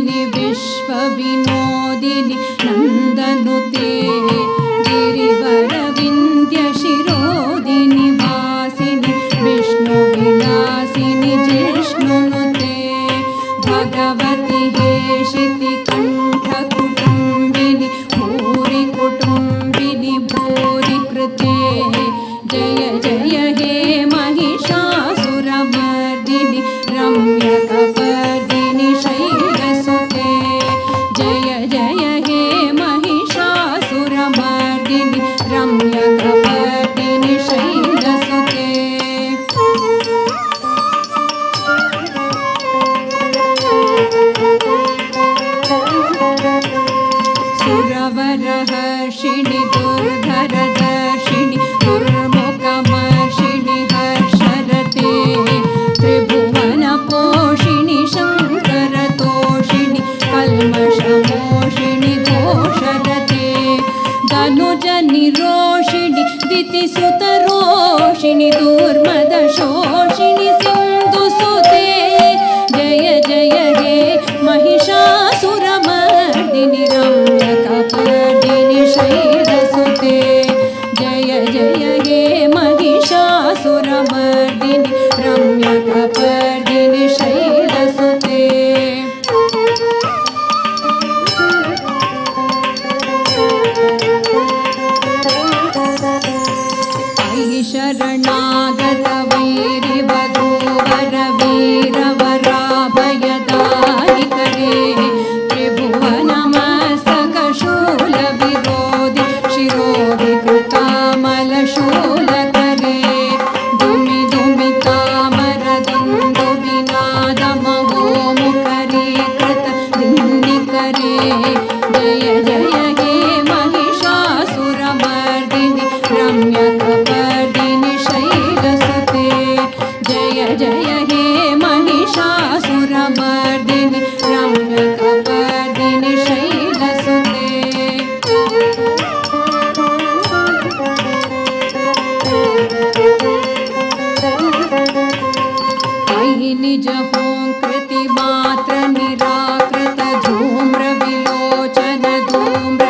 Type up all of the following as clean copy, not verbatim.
विनोदिनि विश्वविनोदिनि नन्दनुते गिरिवरविन्द्यशिरोदिनि वासिनि विष्णुविलासिनि जिष्णुनुते भगवति हेशिति कण्ठकुटुम्बिनि भूरि कुटुम्बिनि भूरि कृते जय जय हे महिषासुरमर्दिनि रम्यकपर्दिनि शैलसुते जय जय हे महिषासुरमर्दिनि रम्यकपर्दिनि शैलसुते सुरवरहर्षिणि दुर्धरदर्शिनि दुर्मुखमर्षिणि हर्षरते त्रिभुवनपोषिणि शङ्करतोषिणि कल्मषमोषिणि घोषरते धनुजनिरोषिणि दितिसुतरोषिणि दुर्मदशोषिणि सिन्धुसुते जय जय हे महिषासुरमर्दिनि रम्यकपर्दिनि शैलसुते जय जय हे महिषासुरमर्दिनि रम्यकपर्दिनि शैलसुते अयि शरणागत वैरिवधूवर वीरवराभयदायिकरे त्रिभुवनमस्तकशूलविरोधि शिरोविकृतामलशूलकरे दुमि दुमितामरदुन्दुविनादमहोमुखरीकृत दिन्निकरे जय जय हे महिषासुरमर्दिनि रम्यकपर्दिनि शैलसुते जय जय हे महिषासुरमर्दिनि रम्यकपर्दिनि शैलसुते अयि निजहोङ्कृति मात्र निराकृत धूम्र विलोचन धूम्र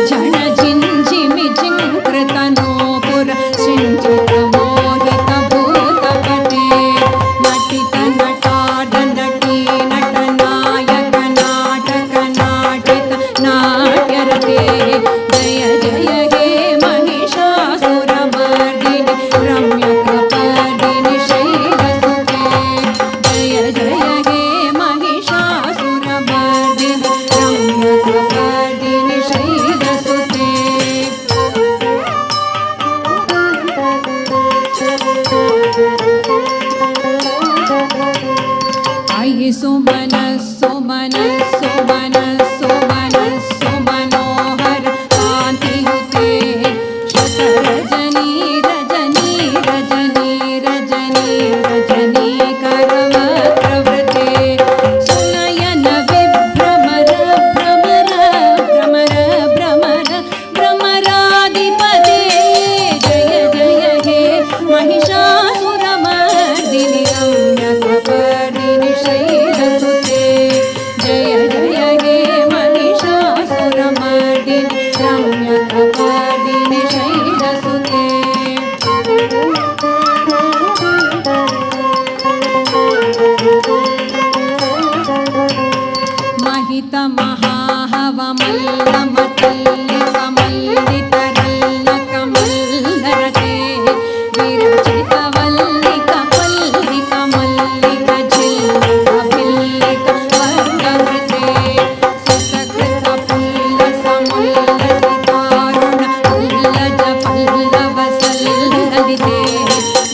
झण झिञ्झिमि झिङ्कृतनोपुर सिञ्चितमोहितभूतपते नटित नटाड नटी नटनायक नाटक नाटित नाट्यरते जय जय हे महिषासुरमर्दिनि रम्यकपर्दिनि शैलसुते जय जय हे महिषासुरमर्दिनि रम्यकपर्दिनि शैलसुते अयि सुमन सुमन सुमन सुमन सुमनोहर कान्तियुते शतरजनी रजनी रजनी रजनी रजनी करवक्रवृते सुनयन विभ्रमर भ्रमर भ्रमर भ्रमर भ्रमराधिपते जय जय हे महिषासुरमर्दिनि रम्यकपर्दिनि शैलसुते जय जय हे महिषासुरमर्दिनि रम्यकपर्दिनि शैलसुते महित महाहवमल्लमतल्लिकमल्लितरल्लकमल्लरते विरचितवल्लिक पल्लिक मल्लिक झिल्लिक भिल्लिक वर्गवृते ससकृत पुल्ल समुल्लसितारुण उल्लज पल्लव सल्ललिते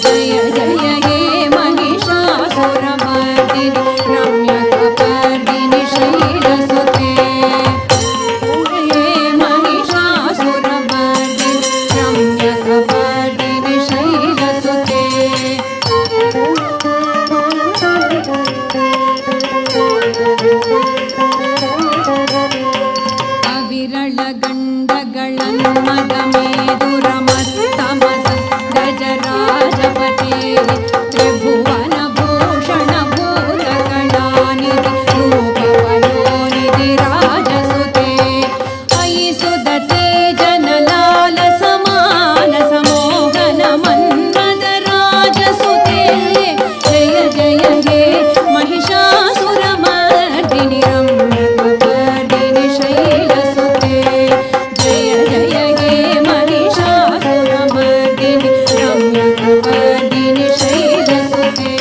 जय जय हे महिषासुरमर्दिनि रम्यकपर्दिनि शैलसुते हे महिषासुरमर्दिनि रम्यकपर्दिनि शैलसुते अविरल गण्डगळन्मदमेदुरमत्तमद गजराजपते त्रिभुवन भूषण भूतकलानिधि रूपवयोनिधि राजसुते अयि सुदते जनलाल समान समोहन मन्मद राजसुते जय जय हे महिषासुरमर्दिनि रम्यकपर्दिनि शैलसुते जय जय हे महिषासुरमर्दिनि रम्यकपर्दिनि शैलसुते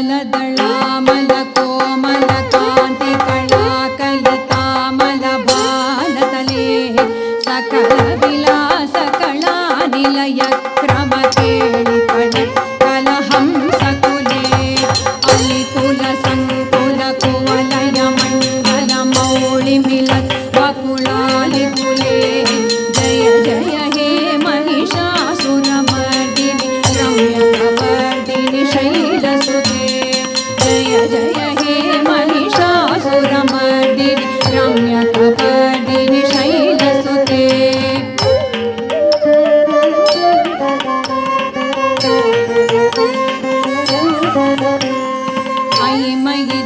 कमलदलामल कोमल कान्ति कलाकलितामल बालतले सकल विलास कलानिलय क्रमकेळि कलहंसकुले अलिकुल संकुल कुवलय मण्डल मौलिमिलत् वकुलालिकुले जय जय हे महिषासुरमर्दिनि रम्यकपर्दिनि शैलसुते जय जय हे महिषासुरमर्दिनि रम्यकपर्दिनि शैलसुते अयि मयि